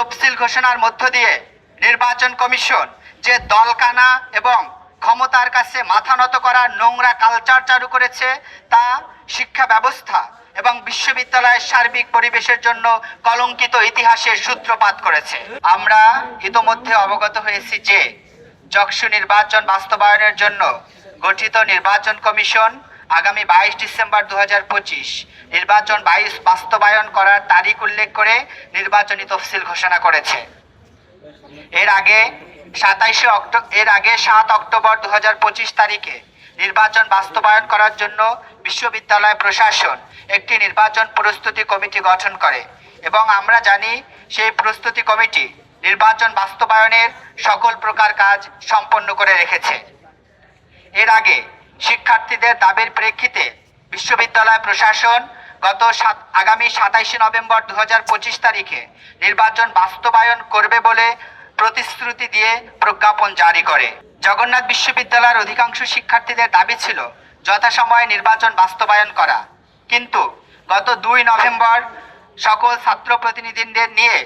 তফসিল ঘোষণার মধ্য দিয়ে নির্বাচন কমিশন যে দলকানা এবং ক্ষমতার কাছে মাথা নত করার নোংরা কালচার চালু করেছে, তা শিক্ষা ব্যবস্থা এবং বিশ্ববিদ্যালয়ের সার্বিক পরিবেশের জন্য কলঙ্কিত ইতিহাসের সূত্রপাত করেছে। আমরা ইতোমধ্যে অবগত হয়েছি যে যকসু নির্বাচন বাস্তবায়নের জন্য গঠিত নির্বাচন কমিশন আগামী 22 ডিসেম্বর 2025 নির্বাচন বাস্তবায়ন করার তারিখ উল্লেখ করে নির্বাচনী তফসিল ঘোষণা করেছে। এর আগে 7 অক্টোবর 2025 তারিখে নির্বাচন বাস্তবায়ন করার জন্য বিশ্ববিদ্যালয় প্রশাসন একটি নির্বাচন প্রস্তুতি কমিটি গঠন করে এবং আমরা জানি সেই প্রস্তুতি কমিটি নির্বাচন বাস্তবায়নের সকল প্রকার কাজ সম্পন্ন করে রেখেছে। এর আগে শিক্ষার্থীদের দাবির প্রেক্ষিতে বিশ্ববিদ্যালয় প্রশাসন আগামী 27 নভেম্বর 2025 তারিখে নির্বাচন বাস্তবায়ন করবে বলে প্রতিশ্রুতি দিয়ে প্রজ্ঞাপন জারি করে। জগন্নাথ বিশ্ববিদ্যালয়ের অধিকাংশ শিক্ষার্থীদের দাবি ছিল যথাসময়ে নির্বাচন বাস্তবায়ন করা, কিন্তু গত 2 নভেম্বর সকল ছাত্র প্রতিনিধিদের নিয়ে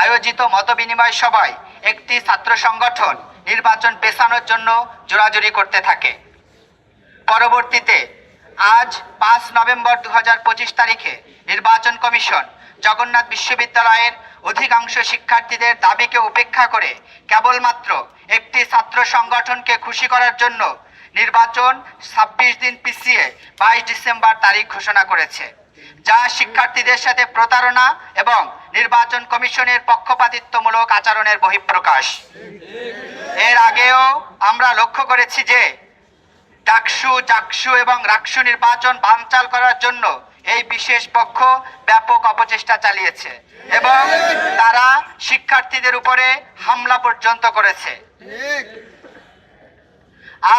আয়োজিত মতবিনিময় সভায় একটি ছাত্র সংগঠন নির্বাচন পেছানোর জন্য জোরাজুরি করতে থাকে। পরবর্তীতে আজ 5 নভেম্বর 2025 তারিখে নির্বাচন কমিশন জগন্নাথ বিশ্ববিদ্যালয়ের অধিকাংশ শিক্ষার্থীদের দাবিকে উপেক্ষা করে কেবলমাত্র একটি ছাত্র সংগঠনকে খুশি করার জন্য নির্বাচন 26 দিন পিছিয়ে 22 ডিসেম্বর তারিখ ঘোষণা করেছে, যা শিক্ষার্থীদের সাথে প্রতারণা এবং নির্বাচন কমিশনের পক্ষপাতিত্বমূলক আচরণের বহিঃপ্রকাশ। এর আগেও আমরা লক্ষ্য করেছি যে ডাকসু, জাকসু এবং রাকসু নির্বাচন বানচাল করার জন্য এই বিশেষ পক্ষ ব্যাপক অপচেষ্টা চালিয়েছে এবং তারা শিক্ষার্থীদের উপরে হামলা পর্যন্ত করেছে।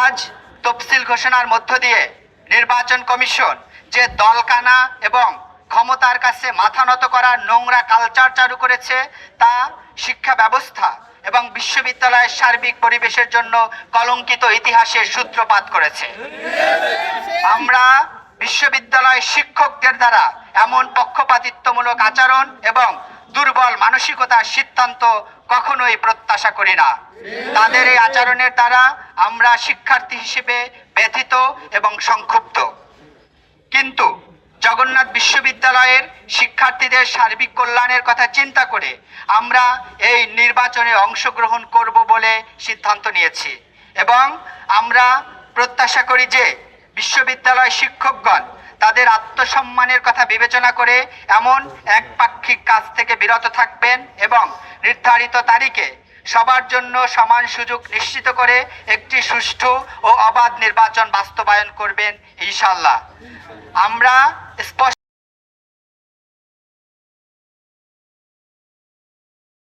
আজ তফসিল ঘোষণার মধ্য দিয়ে নির্বাচন কমিশন যে দলকানা এবং ক্ষমতার কাছে মাথা নত করার নোংরা কালচার চালু করেছে, তা শিক্ষা ব্যবস্থা এবং বিশ্ববিদ্যালয়ের সার্বিক পরিবেশের জন্য কলঙ্কিত ইতিহাসের সূত্রপাত করেছে। আমরা বিশ্ববিদ্যালয় শিক্ষকদের দ্বারা এমন পক্ষপাতিত্বমূলক আচরণ এবং দুর্বল মানসিকতার সিদ্ধান্ত কখনোই প্রত্যাশা করি না। তাদের এই আচরণের দ্বারা আমরা শিক্ষার্থী হিসেবে ব্যথিত এবং সংক্ষুব্ধ, কিন্তু জগন্নাথ বিশ্ববিদ্যালয়ের শিক্ষার্থীদের সার্বিক কল্যাণের কথা চিন্তা করে আমরা এই নির্বাচনে অংশগ্রহণ করব বলে সিদ্ধান্ত নিয়েছি এবং আমরা প্রত্যাশা করি যে বিশ্ববিদ্যালয় শিক্ষকগণ তাদের আত্মসম্মানের কথা বিবেচনা করে এমন একপাক্ষিক কাজ থেকে বিরত থাকবেন এবং নির্ধারিত তারিখে সবার জন্য সমান সুযোগ নিশ্চিত করে একটি সুষ্ঠু ও অবাধ নির্বাচন বাস্তবায়ন করবেন ইনশাআল্লাহ। আমরা স্পষ্ট